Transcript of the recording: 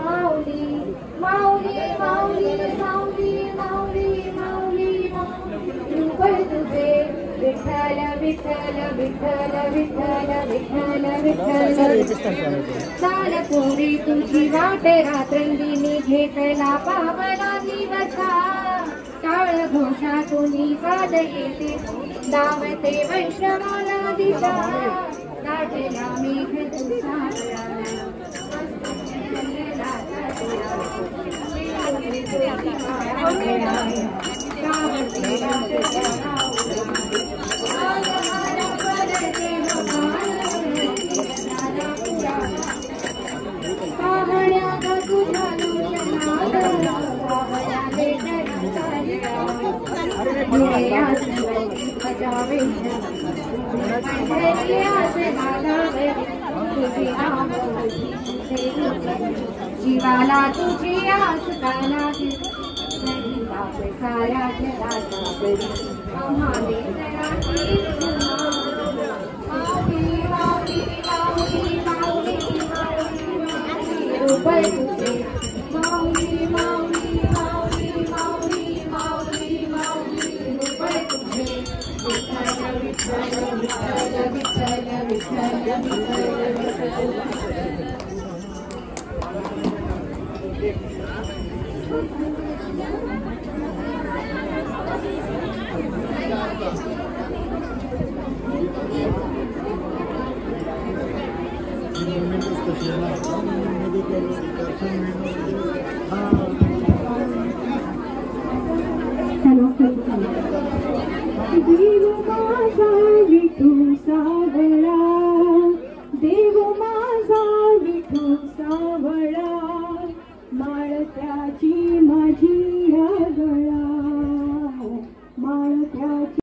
माऊली माऊली माऊली माऊली माऊली माऊली रुपल तुझे विठ्ठल विठ्ठल विठ्ठल विठ्ठल विठ्ठल विठ्ठल चाल पोरी तुझी वाट रात्रंदिनी घेतला पावना दिवसा टाळ घोषातून साद येते दावते वैष्णवाला दिशा दाटला मेघ तुझा जीवाला तुझी आस काना नहीं बाप सारा जगाचा बरी आम्हाले जगाची माऊली माऊली माऊली माऊली माऊली रुपल तुझे माऊली माऊली माऊली माऊली माऊली माऊली रुपल तुझे विठ्ठल विठ्ठल विठ्ठल विठ्ठल विठ्ठल विठ्ठल देव माझा विठू सावळा देव माझा विठू सावळा माळत्याची माझी गळा